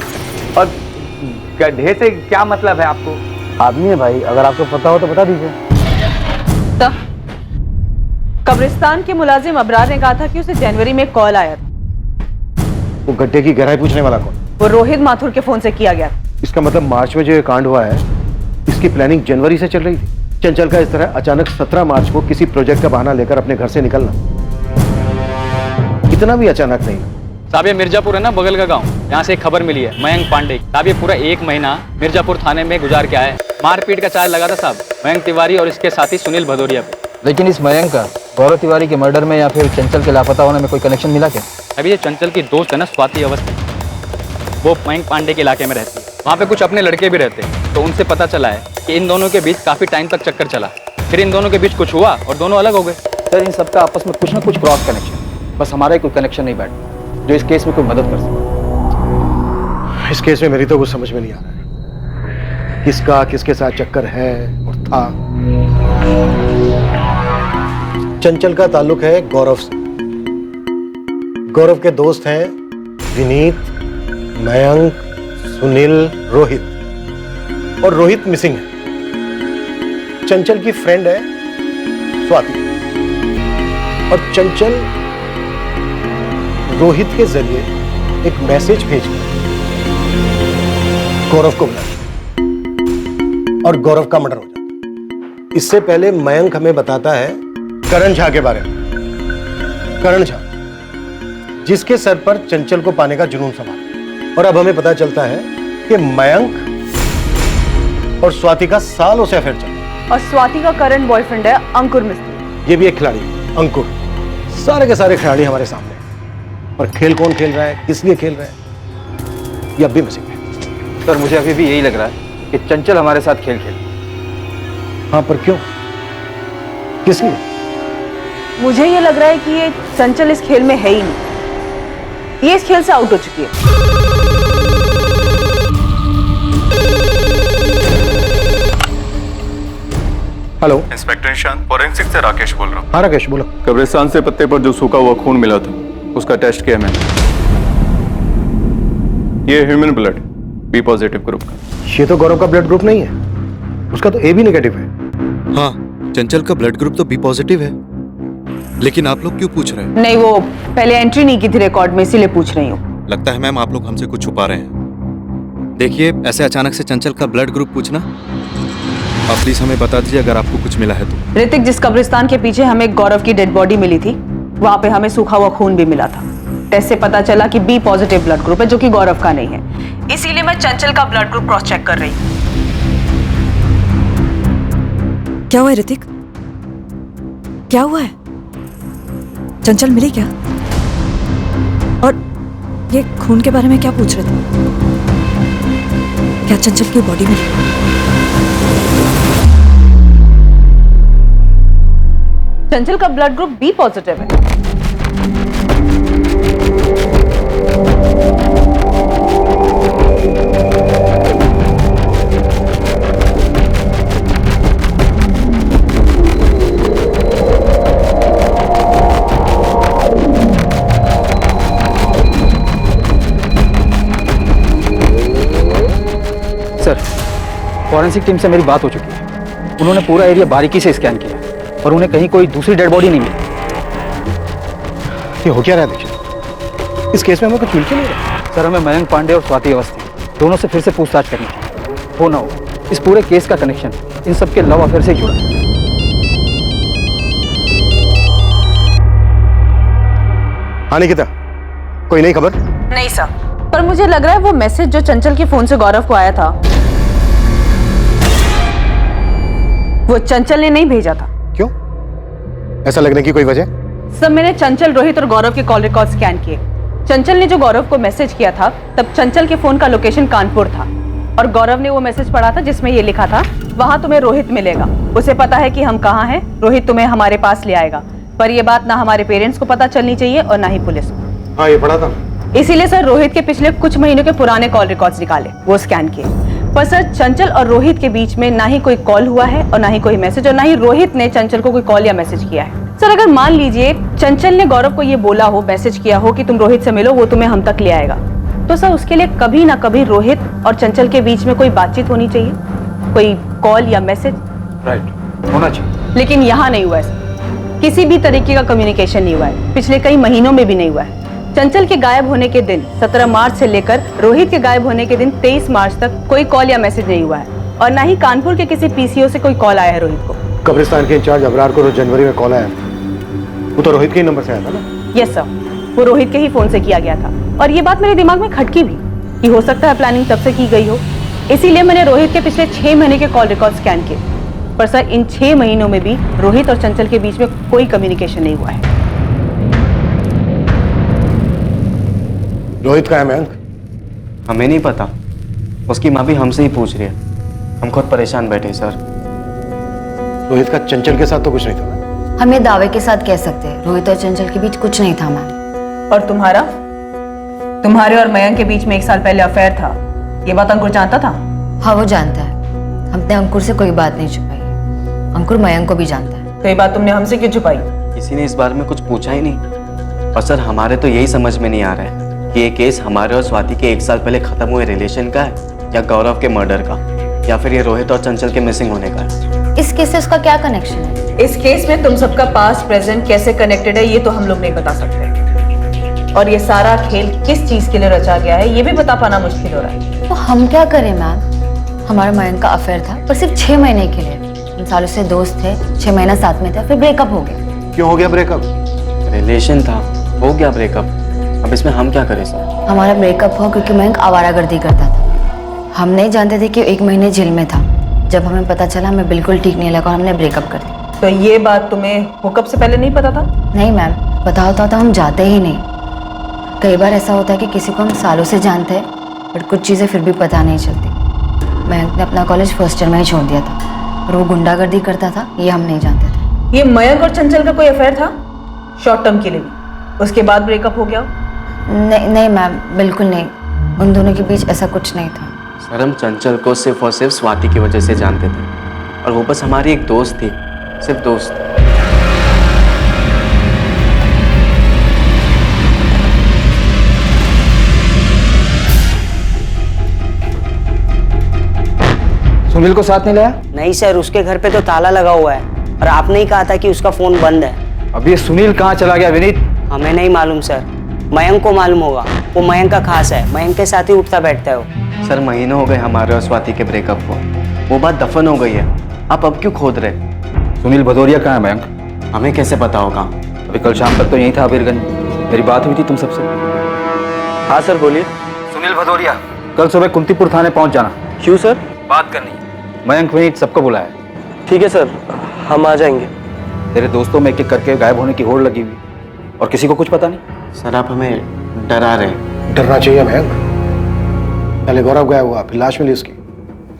और गड्ढे से क्या मतलब है आपको? आदमी है भाई, अगर आपको पता हो तो बता दीजिए। तो कब्रिस्तान के मुलाजिम अबरार ने कहा था कि उसे जनवरी में कॉल आया था। वो गड्ढे की गहराई पूछने वाला कौन? वो रोहित माथुर के फोन से किया गया। इसका मतलब मार्च में जो ये कांड हुआ है, इसकी प्लानिंग जनवरी से चल रही थी। चंचल का इस तरह अचानक 17 मार्च को किसी प्रोजेक्ट का बहाना लेकर अपने घर से निकलना इतना भी अचानक नहीं। साहब ये मिर्जापुर है ना, बगल का गांव, यहाँ से एक खबर मिली है मयंक पांडे। साहब ये पूरा 1 महीना मिर्जापुर थाने में गुजार के आए। मारपीट का चार्ज लगा था साहब मयंक तिवारी और इसके साथी सुनील भदौरिया पे। लेकिन इस मयंक का गौरव तिवारी के मर्डर में या फिर चंचल के लापता होने में कोई कनेक्शन मिला क्या? अभी ये चंचल की दोस्त है ना स्वाति अवस्थी, वो मयंक पांडे के इलाके में रहती है। वहाँ पे कुछ अपने लड़के भी रहते हैं, तो उनसे पता चला है कि इन दोनों के बीच काफी टाइम तक चक्कर चला, फिर इन दोनों के बीच कुछ हुआ और दोनों अलग हो गए। सर इन सबका आपस में कुछ ना कुछ क्रॉस कनेक्शन, बस हमारा ही कोई कनेक्शन नहीं बैठा जो इस केस में कोई मदद कर सके। इस केस में मेरी तो कुछ समझ में नहीं आ रहा है, किसका किसके साथ चक्कर है और था। चंचल का ताल्लुक है गौरव से। गौरव के दोस्त हैं विनीत, मयंक, सुनील, रोहित, और रोहित मिसिंग है। चंचल की फ्रेंड है स्वाति, और चंचल रोहित के जरिए एक मैसेज भेजकर गौरव को बुलाया और गौरव का मर्डर हो जाता। इससे पहले मयंक हमें बताता है करण झा के बारे में। करण झा जिसके सर पर चंचल को पाने का जुनून सवार, और अब हमें पता चलता है कि मयंक और स्वाति का सालों से अफेयर चल रहा है। और स्वाति का करंट बॉयफ्रेंड है अंकुर मिस्त्री। ये भी एक खिलाड़ी है, अंकुर। सारे के सारे खिलाड़ी हमारे सामने हैं, और खेल कौन खेल रहा है, किस लिए खेल रहा है, ये अब भी मिसिंग है। सर मुझे अभी भी यही लग रहा है कि चंचल हमारे साथ खेल खेल। हाँ पर क्यों, किस लिए? मुझे ये लग रहा है कि ये चंचल इस खेल में है ही नहीं, ये इस खेल से आउट हो चुकी है। हेलो इंस्पेक्टर निशांत, फॉरेंसिक से राकेश बोल रहा हूँ। हाँ राकेश बोलो। कब्रिस्तान से पत्ते पर जो सूखा हुआ खून मिला था उसका टेस्ट किया मैंने, ये human blood B positive group का। ये तो गौरव का ब्लड ग्रुप नहीं है, उसका तो ए बी नेगेटिव है। हाँ चंचल का ब्लड ग्रुप तो बी पॉजिटिव है, लेकिन आप लोग क्यों पूछ रहे हैं? नहीं वो पहले एंट्री नहीं की थी रिकॉर्ड में, इसीलिए पूछ रही हूँ। लगता है मैम आप लोग हमसे कुछ छुपा रहे हैं। देखिए, ऐसे अचानक से चंचल का ब्लड ग्रुप पूछना, आप प्लीज हमें बता दीजिए अगर आपको कुछ मिला है तो। ऋतिक, जिस कब्रिस्तान के पीछे हमें गौरव की डेड बॉडी मिली थी, वहां पे हमें सूखा हुआ खून भी मिला था। टेस्ट से पता चला कि बी पॉजिटिव ब्लड ग्रुप है, जो कि गौरव का नहीं है। इसीलिए मैं चंचल का ब्लड ग्रुप क्रॉस चेक कर रही हूँ। क्या हुआ है ऋतिक? क्या हुआ है? चंचल मिली क्या? और ये खून के बारे में क्या पूछ रहे थे? क्या चंचल की बॉडी मिली? चंचल का ब्लड ग्रुप बी पॉजिटिव है। सर, फॉरेंसिक टीम से मेरी बात हो चुकी है। उन्होंने पूरा एरिया बारीकी से स्कैन किया और उन्हें कहीं कोई दूसरी डेड बॉडी नहीं मिली। ये हो क्या रहा है दीक्षित? इस केस में हमें कुछ मिल क्यों नहीं रहा? सर, हमें मयंक पांडे और स्वाति अवस्थी दोनों से फिर से पूछताछ करनी थी। हो ना हो, इस पूरे केस का कनेक्शन इन सबके लव अफेयर से जुड़ा है। हाँ निकिता, कोई नई खबर? नहीं सर, पर मुझे लग रहा है वो मैसेज जो चंचल के फोन से गौरव को आया था, वो चंचल ने नहीं भेजा था। क्यों? ऐसा लगने की कोई वजह? सब मैंने चंचल, रोहित और गौरव के कॉल रिकॉर्ड स्कैन किए। चंचल ने जो गौरव को मैसेज किया था, तब चंचल के फोन का लोकेशन कानपुर था और गौरव ने वो मैसेज पढ़ा था जिसमें ये लिखा था, वहां तुम्हें रोहित मिलेगा, उसे पता है कि हम कहाँ हैं, रोहित तुम्हें हमारे पास ले आएगा। पर ये बात ना हमारे पेरेंट्स को पता चलनी चाहिए और ना ही पुलिस को। हाँ, ये पढ़ा था। इसीलिए सर रोहित के पिछले कुछ महीनों के पुराने कॉल रिकॉर्ड्स निकाले, वो स्कैन किए। पर सर, चंचल और रोहित के बीच में ना ही कोई कॉल हुआ है और ना ही कोई मैसेज, और ना ही रोहित ने चंचल को कोई कॉल या मैसेज किया है। सर, अगर मान लीजिए चंचल ने गौरव को ये बोला हो, मैसेज किया हो कि तुम रोहित से मिलो, वो तुम्हें हम तक ले आएगा, तो सर उसके लिए कभी ना कभी रोहित और चंचल के बीच में कोई बातचीत होनी चाहिए, कोई कॉल या मैसेज। राइट, होना चाहिए। लेकिन यहाँ नहीं हुआ है, किसी भी तरीके का कम्युनिकेशन नहीं हुआ है, पिछले कई महीनों में भी नहीं हुआ है। चंचल के गायब होने के दिन 17 मार्च से लेकर रोहित के गायब होने के दिन 23 मार्च तक कोई कॉल या मैसेज नहीं हुआ है, और ना ही कानपुर के किसी पीसीओ से कोई कॉल आया है रोहित को। कब्रिस्तान के इंचार्ज अबरार को जनवरी में कॉल आया, वो तो रोहित के ही नंबर से आया था ना? यस सर, वो रोहित के ही फोन से किया गया था, और ये बात मेरे दिमाग में खटकी भी कि हो सकता है प्लानिंग तब से की गई हो। इसीलिए मैंने रोहित के पिछले 6 महीने के कॉल रिकॉर्ड स्कैन किए, पर सर इन 6 महीनों में भी रोहित और चंचल के बीच में कोई कम्युनिकेशन नहीं हुआ है। रोहित का है मयंक? हमें नहीं पता, उसकी माँ भी हमसे ही पूछ रही है। हम खुद परेशान बैठे सर। रोहित का चंचल के साथ तो कुछ नहीं था। हम ये दावे के साथ कह सकते हैं रोहित और चंचल के बीच कुछ नहीं था मैम। और तुम्हारे और मयंक के बीच में 1 साल पहले अफेयर था, ये बात अंकुर जानता था? हाँ, वो जानता है। हमने अंकुर से कोई बात नहीं छुपाई है। अंकुर मयंक को भी जानता है। तो ये बात तुमने हमसे क्यों छुपाई? किसी ने इस बारे में कुछ पूछा ही नहीं। और सर, हमारे तो यही समझ में नहीं आ रहा है कि ये केस हमारे और स्वाति के 1 साल पहले खत्म हुए रिलेशन का है, या गौरव के मर्डर का, या फिर ये रोहित और चंचल के मिसिंग होने का है। इस केस से उसका क्या कनेक्शन है? इस केस में तुम सबका पास्ट प्रेजेंट कैसे कनेक्टेड है, ये तो हम लोग नहीं बता सकते, और ये सारा खेल किस चीज के लिए रचा गया है, ये भी बता पाना मुश्किल हो रहा है। तो हम क्या करें मैम? हमारा मयंक का अफेयर था, पर सिर्फ 6 महीने के लिए। इन सालों से दोस्त थे, 6 महीना साथ में थे, फिर ब्रेकअप हो गया। क्यों हो गया ब्रेकअप? रिलेशन था, हो गया ब्रेकअप। अब इसमें हम क्या करें सर? हमारा ब्रेकअप हुआ क्योंकि मयंक आवारागर्दी करता था। हम नहीं जानते थे कि 1 महीने जेल में था। जब हमें पता चला, हमें बिल्कुल ठीक नहीं लगा और हमने ब्रेकअप कर दिया। तो ये बात तुम्हें हुकअप से पहले नहीं पता था? नहीं मैम, पता होता तो हम जाते ही नहीं। कई बार ऐसा होता है कि किसी को हम सालों से जानते हैं, बट कुछ चीज़ें फिर भी पता नहीं चलती। मयंक ने अपना कॉलेज फर्स्ट ईयर में ही छोड़ दिया था, और वो गुंडागर्दी करता था, ये हम नहीं जानते थे। ये मयंक और चंचल का कोई अफेयर था शॉर्ट टर्म के लिए भी, उसके बाद ब्रेकअप हो गया? नहीं मैम, बिल्कुल नहीं। उन दोनों के बीच ऐसा कुछ नहीं था। सर, हम चंचल को सिर्फ और सिर्फ स्वाति की वजह से जानते थे, और वो बस हमारी एक दोस्त थी, सिर्फ दोस्त। सुनील को साथ नहीं लाया? नहीं सर, उसके घर पे तो ताला लगा हुआ है, और आपने ही कहा था कि उसका फोन बंद है। अब ये सुनील कहाँ चला गया विनीत? हमें नहीं मालूम सर। मयंक को मालूम होगा, वो मयंक का खास है, मयंक के साथ ही उठता बैठता है वो। सर महीने हो गए हमारे और स्वाति के ब्रेकअप को, वो बात दफन हो गई है, आप अब क्यों खोद रहे? सुनील भदौरिया कहाँ है मयंक? हमें कैसे पता होगा? अभी कल शाम तक तो यहीं था अबीरगंज, मेरी बात हुई थी तुम सबसे। हाँ सर बोलिए। सुनील भदौरिया, कल सुबह कुंतीपुर थाने पहुंच जाना। क्यों सर? बात करनी। मयंक विनीत सबको बुलाया। ठीक है सर, हम आ जाएंगे। तेरे दोस्तों में एक एक करके गायब होने की होड़ लगी हुई और किसी को कुछ पता नहीं। सर आप हमें डरा रहे हैं। डरना चाहिए मयंक। पहले गौरव गायब हुआ, फिर लाश मिली उसकी,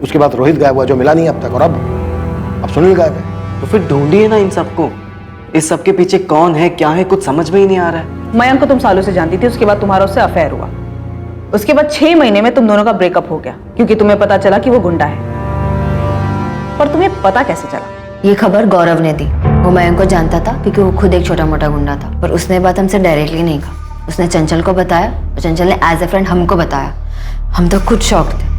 उसके बाद रोहित गायब हुआ जो मिला नहीं अब तक, और अब सुनील गायब है। तो फिर ढूंढिए ना इन सबको। इस सब के पीछे कौन है, क्या है, कुछ समझ में ही नहीं आ रहा है। मयंक को तुम सालों से जानती थी, उसके बाद तुम्हारा उससे अफेयर हुआ। उसके बाद 6 महीने में तुम दोनों का ब्रेकअप हो गया क्योंकि तुम्हें पता चला कि वो गुंडा है। पर तुम्हें पता कैसे चला? ये खबर गौरव ने दी। वो मयंक को जानता था क्योंकि वो खुद एक छोटा मोटा गुंडा था, पर उसने बात हमसे डायरेक्टली नहीं कहा। उसने चंचल को बताया और चंचल ने एज ए फ्रेंड हमको बताया। हम तो खुद शॉक थे।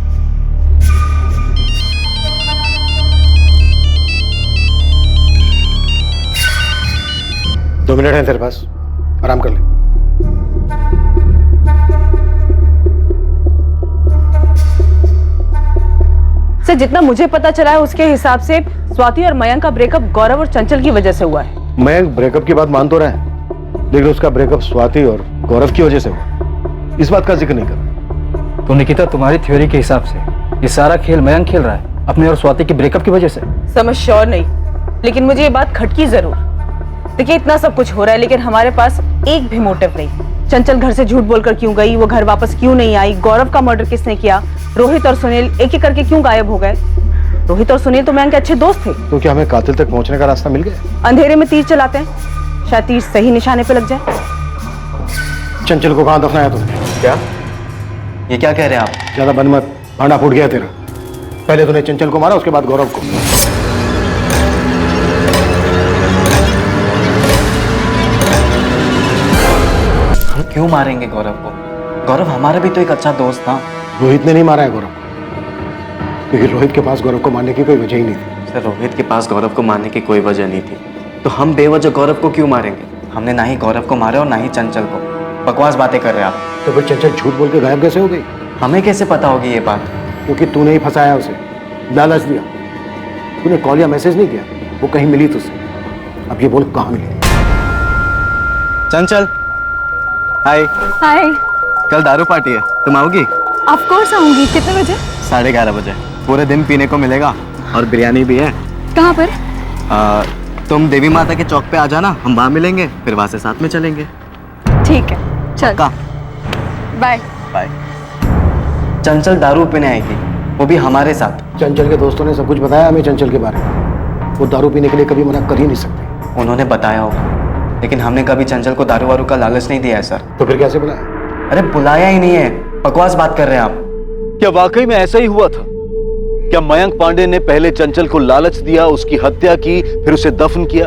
दो मिनट है तेरे पास, आराम कर ले। सर जितना मुझे पता चला है उसके हिसाब से स्वाति और मयंक का ब्रेकअप गौरव और चंचल की वजह से हुआ है। मयंक ब्रेकअप की बात मान तो रहा है, लेकिन उसका ब्रेकअप स्वाति और गौरव की वजह से हुआ, इस बात का जिक्र नहीं कर। तो निकिता, तुम्हारी थ्योरी के हिसाब से ये सारा खेल मयंक खेल रहा है अपने और स्वाति के ब्रेकअप की वजह से? समझ श्योर नहीं, लेकिन मुझे ये बात खटकी जरूर। देखिए इतना सब कुछ हो रहा है लेकिन हमारे पास एक भी मोटिव नहीं। चंचल घर से झूठ बोलकर क्यों गई, वो घर वापस क्यों नहीं आई, गौरव का मर्डर किसने किया, रोहित और सुनील एक एक करके क्यों गायब हो गए। रोहित और सुनील तो मयंक के अच्छे दोस्त थे। तो क्या हमें कातिल तक पहुंचने का रास्ता मिल गया? अंधेरे में तीर चलाते हैं, शायद तीर सही निशाने पे लग जाए। चंचल को कहां दफनाया तुमने? क्या ये क्या कह रहे हैं आप? ज्यादा बन मत, भांडा फूट गया तेरा। पहले तूने चंचल को मारा, उसके बाद गौरव को। हम क्यों मारेंगे गौरव को? गौरव हमारा भी तो एक अच्छा दोस्त था। रोहित ने नहीं मारा है गौरव को, क्योंकि रोहित के पास गौरव को मारने की कोई वजह ही नहीं थी। सर रोहित के पास गौरव को मारने की कोई वजह नहीं थी, तो हम बेवजह गौरव को क्यों मारेंगे? हमने ना ही गौरव को मारा और ना ही चंचल को। बकवास बातें कर रहे हैं आप। तो फिर चंचल झूठ बोल के गायब कैसे हो गई? हमें कैसे पता होगी ये बात? क्योंकि तूने ही फंसाया उसे, लालच दिया। तूने कॉल या मैसेज नहीं किया, वो कहीं मिली तुझसे। अब ये बोल कहाँ मिली? चंचल हाय। हाय। कल दारू पार्टी है, तुम आओगी? ऑफ कोर्स आऊंगी। कितने बजे? 11:30 बजे। पूरे दिन पीने को मिलेगा और बिरयानी भी है। कहाँ पर? तुम देवी माता के चौक पे आ जाना, हम वहाँ मिलेंगे, फिर वहाँ से साथ में चलेंगे। ठीक है चल। Bye bye. चंचल दारू पीने आएगी, वो भी हमारे साथ। चंचल के दोस्तों ने सब कुछ बताया हमें चंचल के बारे में। वो दारू पीने के लिए कभी मना कर ही नहीं सकते। उन्होंने बताया होगा, लेकिन हमने कभी चंचल को दारू वारू का लालच नहीं दिया है सर। तो फिर कैसे बुलाया? अरे बुलाया ही नहीं है, बकवास बात कर रहे हैं आप। क्या वाकई में ऐसा ही हुआ था? क्या मयंक पांडे ने पहले चंचल को लालच दिया, उसकी हत्या की, फिर उसे दफन किया?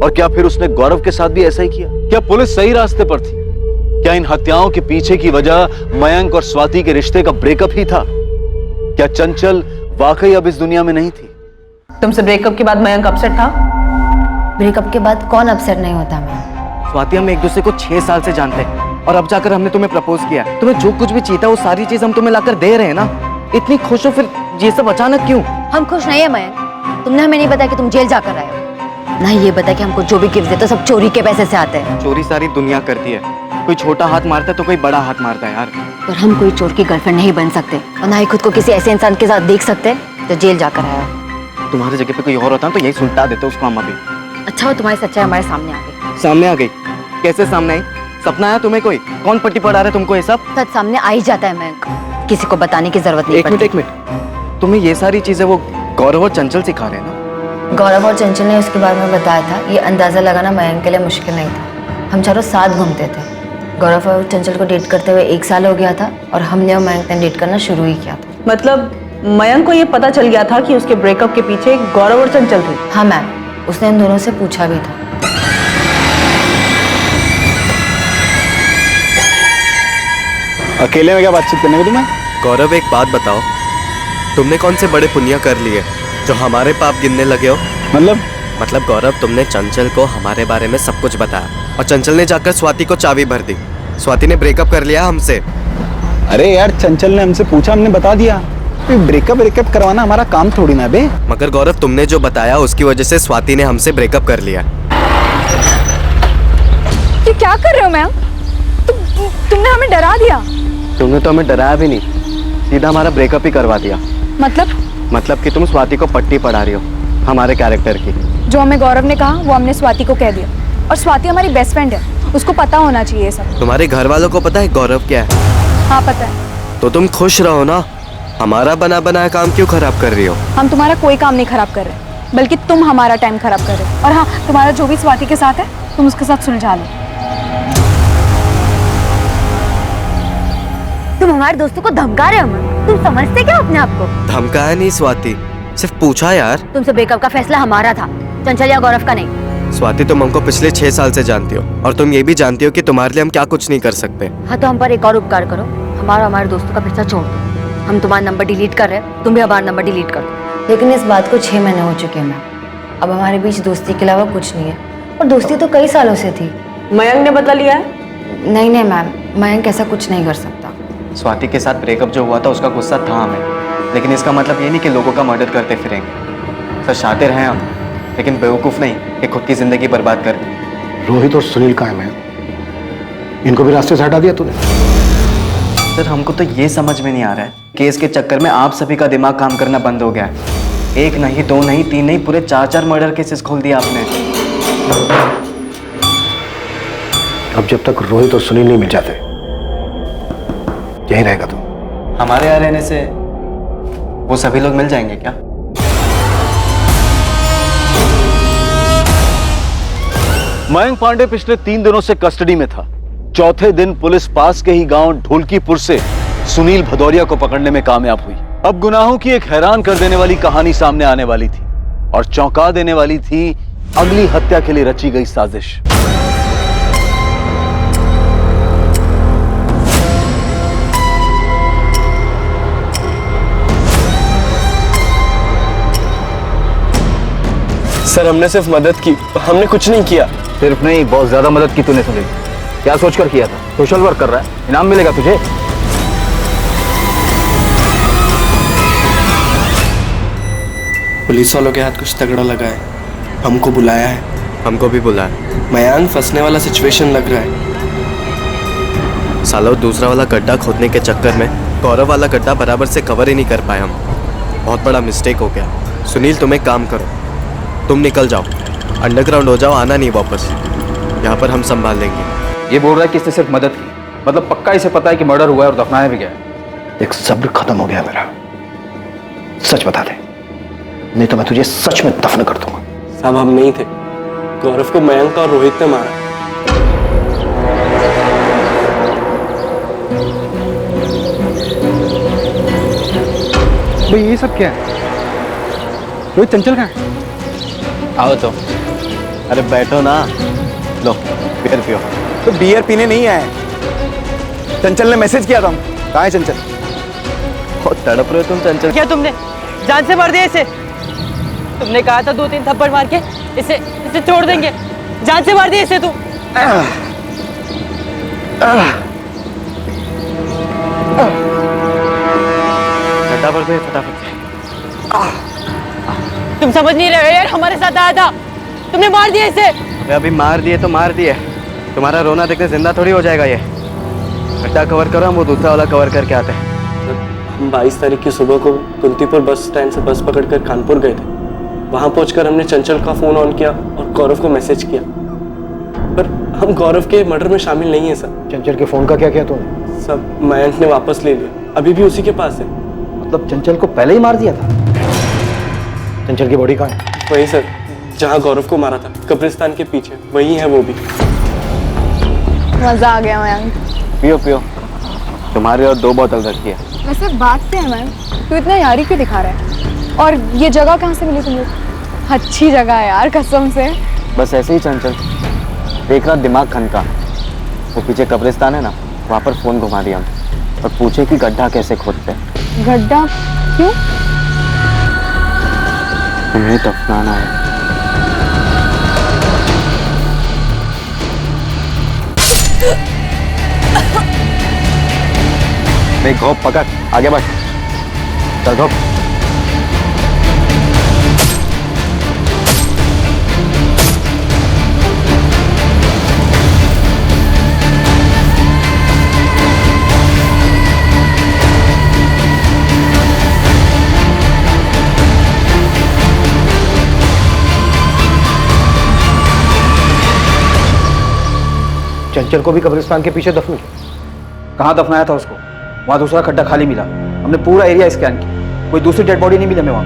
और क्या फिर उसने गौरव के साथ भी ऐसा ही किया? क्या पुलिस सही रास्ते पर थी? क्या इन हत्याओं के पीछे की वजह मयंक और स्वाति के रिश्ते का ब्रेकअप ही था? क्या चंचल वाकई अब इस दुनिया में नहीं थी? तुमसे ब्रेकअप के बाद मयंक अपसेट था? ब्रेकअप के बाद कौन अपसेट नहीं होता मैं? स्वाति, हम एक दूसरे को 6 साल से जानते हैं और अब जाकर हमने तुम्हें प्रपोज किया। तुम्हें जो कुछ भी चाहिए वो सारी चीज हम तुम्हें लाकर दे रहे हैं ना। इतनी खुश हो, फिर ये सब अचानक क्यों? हम खुश नहीं है मयंक। तुमने हमें नहीं बताया कि तुम जेल जाकर आए हो, ना ही ये बताया कि हमको जो भी गिफ्ट देते सब चोरी के पैसे से आते हैं। चोरी सारी दुनिया करती है, कोई छोटा हाथ मारता है तो कोई बड़ा हाथ मारता है यार। पर हम कोई चोर की गर्लफ्रेंड नहीं बन सकते और ना ही खुद को किसी ऐसे इंसान के साथ देख सकते जो जेल जाकर आया हो। तुम्हारी जगह पे कोई और होता ना तो यही सुलटा देते उसको हम अभी। अच्छा हो तुम्हारी सच्चाई हमारे सामने आ गई। सामने आ गई? कैसे सामने आई? सपना आया तुम्हें? कोई कौन पट्टी पढ़ा रहा है तुमको ये सब? सच सामने आ ही जाता है मयंक, किसी को बताने की जरूरत नहीं पड़ती। एक मिनट, तुम्हें ये सारी चीजें वो गौरव और चंचल सिखा रहे हैं ना? गौरव और चंचल ने उसके बारे में बताया था। ये अंदाजा लगाना मयंक के लिए मुश्किल नहीं था। हम चारों साथ घूमते थे। गौरव और चंचल को डेट करते हुए 1 साल हो गया था और हमने और मयंक ने डेट करना शुरू ही किया था। मतलब मयंक को ये पता चल गया था कि उसके ब्रेकअप के पीछे गौरव और चंचल थे? हाँ मैम, उसने इन दोनों से पूछा भी था। अकेले में क्या बातचीत करने को तुम्हें? गौरव एक बात बताओ, तुमने कौन से बड़े पुण्य कर लिए जो हमारे पाप गिनने लगे हो? मतलब गौरव, तुमने चंचल को हमारे बारे में सब कुछ बताया और चंचल ने जाकर स्वाति को चाबी भर दी। स्वाति ने ब्रेकअप कर लिया हमसे। अरे यार चंचल ने हमसे पूछा, हमने बता दिया। ब्रेकअप करवाना हमारा काम थोड़ी ना बे। मगर गौरव तुमने जो बताया उसकी वजह से स्वाति ने हमसे ब्रेकअप कर लिया। ये क्या कर रहे हो मैम? तुमने हमें डरा दिया। तुमने तो हमें डराया भी नहीं, सीधा हमारा ब्रेकअप ही करवा दिया। मतलब कि तुम स्वाति को पट्टी पढ़ा रही हो हमारे कैरेक्टर की। जो हमें गौरव ने कहा वो हमने स्वाति को कह दिया, और स्वाति हमारी बेस्ट फ्रेंड है, उसको पता होना चाहिए ये सब। तुम्हारे घर वालों को पता है गौरव क्या है? हाँ पता है। तो तुम खुश रहो ना, हमारा बना बनाया काम क्यों खराब कर रही हो? हम तुम्हारा कोई काम नहीं खराब कर रहे, बल्कि तुम हमारा टाइम खराब कर रहे हो। और हाँ, तुम्हारा जो भी स्वाति के साथ है तुम उसके साथ सुलझा लो। तुम हमारे दोस्तों को धमका रहे हो? तुम समझते क्या अपने आप को? धमकाया नहीं स्वाति, सिर्फ पूछा यार। तुमसे ब्रेकअप का फैसला हमारा था, चंचल या गौरव का नहीं। स्वाति तुम हमको पिछले 6 साल से जानती हो, और तुम ये भी जानती हो कि तुम्हारे लिए हम क्या कुछ नहीं कर सकते। हाँ तो हम पर एक और उपकार करो, हमारे दोस्तों का पीछा छोड़ दो। हम तुम्हारा नंबर डिलीट कर रहे हैं, तुम भी हमारा नंबर डिलीट कर दो। लेकिन इस बात को 6 महीने हो चुके हैं मैम। अब हमारे बीच दोस्ती के अलावा कुछ नहीं है, और दोस्ती तो कई सालों से थी। मयंक ने बदला लिया है? नहीं मैम, मयंक ऐसा कुछ नहीं कर सकता। स्वाति के साथ ब्रेकअप जो हुआ था उसका गुस्सा था हमें, लेकिन इसका मतलब ये नहीं कि लोगों का मर्डर करते फिरेंगे। सर शातिर हैं हम, लेकिन बेवकूफ़ नहीं कि खुद की जिंदगी बर्बाद कर दी। रोहित और सुनील कहाँ हैं? इनको भी रास्ते से हटा दिया तूने? सर हमको तो ये समझ में नहीं आ रहा है, केस के चक्कर में आप सभी का दिमाग काम करना बंद हो गया है। 1 नहीं 2 नहीं 3 नहीं, पूरे 4 मर्डर केसेस खोल दिया आपने। अब जब तक रोहित और सुनील नहीं मिल जाते यहीं रहेगा तू। हमारे यहाँ रहने से वो सभी लोग मिल जाएंगे क्या? मयंक पांडे पिछले 3 दिनों से कस्टडी में था। चौथे दिन पुलिस पास के ही गांव ढोलकीपुर से सुनील भदौरिया को पकड़ने में कामयाब हुई। अब गुनाहों की एक हैरान कर देने वाली कहानी सामने आने वाली थी, और चौंका देने वाली थी अगली हत्या के लिए रची गई साजिश। सर हमने सिर्फ मदद की, हमने कुछ नहीं किया। सिर्फ नहीं, बहुत ज्यादा मदद की तूने सुनील। क्या सोचकर किया था? सोशल वर्क कर रहा है, इनाम मिलेगा तुझे। पुलिस वालों के हाथ कुछ तगड़ा लगा है, हमको बुलाया है। हमको भी बुलाया। मयांक फंसने वाला सिचुएशन लग रहा है। सालों दूसरा वाला गड्ढा खोदने के चक्कर में गौरव वाला गड्ढा बराबर से कवर ही नहीं कर पाए हम। बहुत बड़ा मिस्टेक हो गया। सुनील तुम एक काम करो, तुम निकल जाओ, अंडरग्राउंड हो जाओ, आना नहीं वापस। यहाँ पर हम संभाल लेंगे। ये बोल रहा है कि इसने सिर्फ मदद की, मतलब पक्का इसे पता है कि मर्डर हुआ है और दफनाया भी गया है। एक सब्र खत्म हो गया मेरा। सच बता दे, नहीं तो मैं तुझे सच में दफन कर दूंगा। साहब हम नहीं थे, गौरव को मयंक और रोहित ने मारा। भाई ये सब क्या है? रोहित चंचल कहाँ है? आओ तो। अरे बैठो ना, लो बियर पियो। तो बियर पीने नहीं आए, चंचल ने मैसेज किया था। कहाँ है चंचल? बहुत तड़प रहे हो तुम चंचल। क्या तुमने जान से मार दिया इसे? तुमने कहा था 2-3 थप्पड़ मार के इसे छोड़ देंगे, जान से मार दिया इसे तुम। फटाफट से फटाफट से। तुम समझ नहीं रहे हो यार, हमारे साथ आया था, तुमने मार दिया इसे। अभी मार दिए तो मार दिए, तुम्हारा रोना देखने जिंदा थोड़ी हो जाएगा ये। गड्ढा कवर करो, हम वो दूसरा वाला कवर करके आते हैं। हम 22 तारीख की सुबह को कुंतीपुर बस स्टैंड से बस पकड़कर कानपुर गए थे। वहां पहुंचकर हमने चंचल का फोन ऑन किया और गौरव को मैसेज किया, पर हम गौरव के मर्डर में शामिल नहीं है सर। चंचल के फोन का क्या किया तूने? सब मयंक ने वापस ले लिया, अभी भी उसी के पास है। मतलब चंचल को पहले ही मार दिया था? चंचल की बॉडी कहाँ है? वही सर जहाँ गौरव को मारा था, कब्रिस्तान के पीछे, वही है वो भी। मजा आ गया मयंक। पियो पियो, तुम्हारे और 2 बोतल रखी है। वैसे बात क्या है मैम, तू इतना यारी क्यों दिखा रहा है? और ये जगह कहाँ से मिली तुमको? अच्छी जगह है यार, कसम से। बस ऐसे ही चंचल देख रहा, दिमाग खनका। वो पीछे कब्रिस्तान है ना, वहाँ पर फोन घुमा दिया हम और पूछे कि गड्ढा कैसे खोदते। गड्ढा क्यों? तुम्हें दफनाना है। नहीं घोप पकड़, आगे बढ़, चल घोप। चंचल को भी कब्रिस्तान के पीछे दफन किया। कहाँ दफनाया था उसको? वहां दूसरा खड्डा खाली मिला, हमने पूरा एरिया स्कैन किया, कोई दूसरी डेड बॉडी नहीं मिली हमें वहां।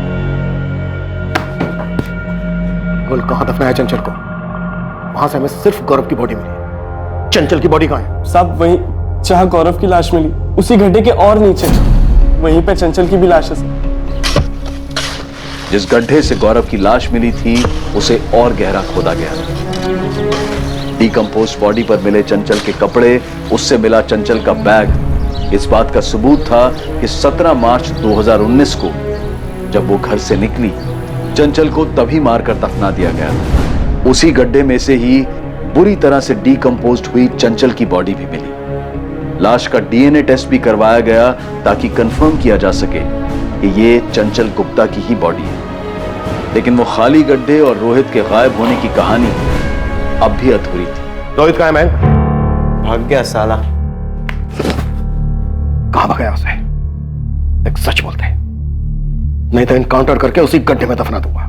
बोल कहाँ दफनाया चंचल को? वहां से हमें सिर्फ गौरव की बॉडी मिली। चंचल की बॉडी कहाँ है? सब वहीं जहाँ गौरव की लाश मिली, उसी गड्ढे के और नीचे, वहीं पे चंचल की भी लाश है। जिस गड्ढे से गौरव की लाश मिली थी उसे और गहरा खोदा गया। डिकम्पोज बॉडी पर मिले चंचल के कपड़े, उससे मिला चंचल का बैग इस बात का सबूत था कि 17 मार्च 2019 को जब वो घर से निकली, चंचल को तभी मारकर दफना दिया गया था। उसी गड्ढे में से ही बुरी तरह से डिकम्पोज्ड हुई चंचल की बॉडी भी मिली। लाश का डीएनए टेस्ट भी करवाया गया ताकि कंफर्म किया जा सके कि ये चंचल गुप्ता की ही बॉडी है। लेकिन वो खाली गड्ढे और रोहित के गायब होने की कहानी अब भी अधूरी थी। रोहित कहाँ है मैन? भाग गया साला। कहाँ भाग गया उसे? एक सच बोलते हैं, नहीं तो इनकाउंटर करके उसी गड्ढे में दफना दूंगा।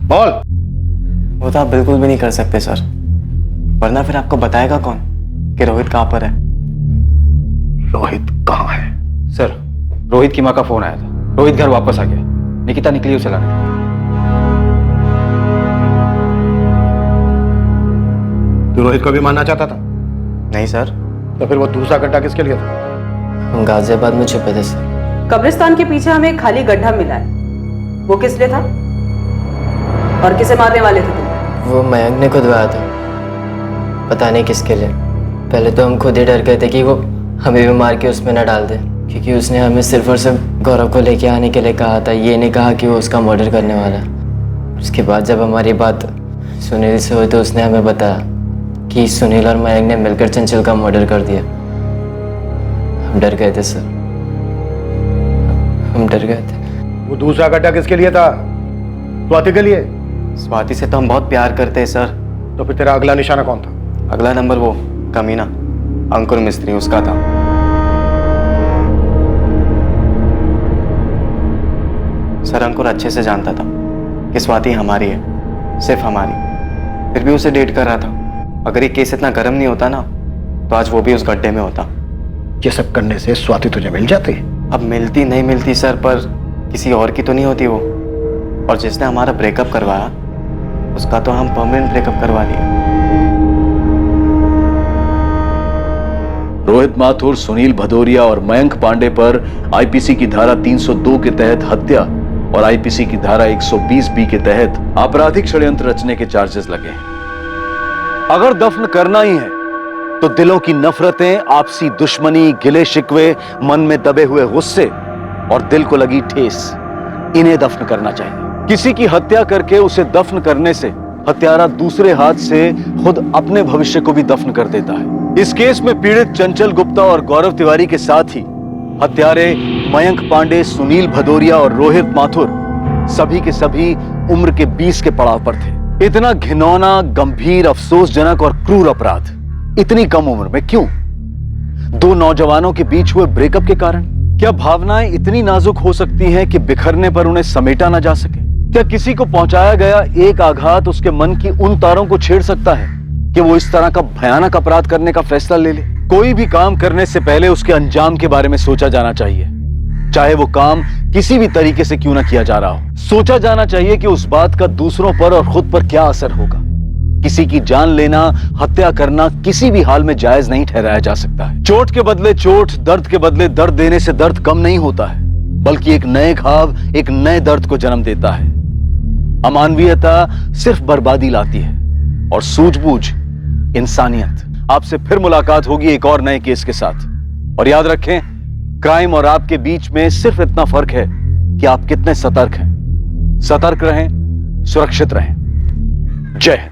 बोल। वो तो आप बिल्कुल भी नहीं कर सकते सर, वरना फिर आपको बताएगा कौन कि रोहित कहाँ पर है? रोहित कहाँ है? सर, रोहित की माँ का फोन आया था, रोहित घर वापस आ गया, निकिता निकली उसे लाने। तू रोहित को भी मारना चाहता था? नहीं सर। तो फिर वो दूसरा गड्ढा किसके लिए था? हम गाजियाबाद में छुपे थे सर। कब्रिस्तान के पीछे हमें एक खाली गड्ढा मिला है, वो किस लिए था और किसे मारने वाले थे तुम? वो मयंक ने खुदवाया था, पता नहीं किसके लिए। पहले तो हम खुद ही डर गए थे कि वो हमें भी मार के उसमें न डाल दे, क्योंकि उसने हमें सिर्फ और सिर्फ गौरव को लेके आने के लिए कहा था, ये नहीं कहा कि वो उसका मर्डर करने वाला है। उसके बाद जब हमारी बात सुनील से हुई तो उसने हमें बताया कि सुनील और मयंक ने मिलकर चंचल का मर्डर कर दिया। हम डर गए थे सर, हम डर गए थे। वो दूसरा गड्ढा किसके लिए था? स्वाति के लिए? स्वाति से तो हम बहुत प्यार करते हैं सर। तो फिर तेरा अगला निशाना कौन था? अगला नंबर वो कमीना अंकुर मिस्त्री, उसका था। सर अंकुर अच्छे से जानता था कि स्वाति हमारी है, सिर्फ हमारी, फिर भी उसे डेट कर रहा था। अगर ये केस इतना गर्म नहीं होता ना तो आज वो भी उस गड्ढे में होता। ये सब करने से स्वाति तुझे मिल जाती? अब मिलती नहीं मिलती सर, पर किसी और की तो नहीं होती वो। और जिसने हमारा ब्रेकअप करवाया उसका तो हम परमानेंट ब्रेकअप करवा दिया। रोहित माथुर, सुनील भदौरिया और मयंक पांडे पर आईपीसी की धारा 302 के तहत हत्या और आईपीसी की धारा 120B के तहत आपराधिक षड्यंत्र रचने के चार्जेस लगे हैं। अगर दफन करना ही है तो दिलों की नफरतें, आपसी दुश्मनी, गिले शिकवे, मन में दबे हुए गुस्से और दिल को लगी ठेस, इन्हें दफन करना चाहिए। किसी की हत्या करके उसे दफन करने से हत्यारा दूसरे हाथ से खुद अपने भविष्य को भी दफन कर देता है। इस केस में पीड़ित चंचल गुप्ता और गौरव तिवारी के साथ ही हत्यारे मयंक पांडे, सुनील भदौरिया और रोहित माथुर सभी के सभी उम्र के 20 के पड़ाव पर थे। इतना घिनौना, गंभीर, अफसोसजनक और क्रूर अपराध इतनी कम उम्र में क्यों? दो नौजवानों के बीच हुए ब्रेकअप के कारण? क्या भावनाएं इतनी नाजुक हो सकती हैं कि बिखरने पर उन्हें समेटा ना जा सके? क्या किसी को पहुंचाया गया एक आघात उसके मन की उन तारों को छेड़ सकता है कि वो इस तरह का भयानक अपराध करने का फैसला ले ले? कोई भी काम करने से पहले उसके अंजाम के बारे में सोचा जाना चाहिए, चाहे वो काम किसी भी तरीके से क्यों ना किया जा रहा हो। सोचा जाना चाहिए कि उस बात का दूसरों पर और खुद पर क्या असर होगा। किसी की जान लेना, हत्या करना किसी भी हाल में जायज नहीं ठहराया जा सकता है। चोट के बदले चोट, दर्द के बदले दर्द देने से दर्द कम नहीं होता है, बल्कि एक नए घाव, एक नए दर्द को जन्म देता है। अमानवीयता सिर्फ बर्बादी लाती है और सूझबूझ इंसानियत। आपसे फिर मुलाकात होगी एक और नए केस के साथ। और याद रखें, क्राइम और आपके बीच में सिर्फ इतना फर्क है कि आप कितने सतर्क हैं। सतर्क रहें, सुरक्षित रहें। जय हिंद।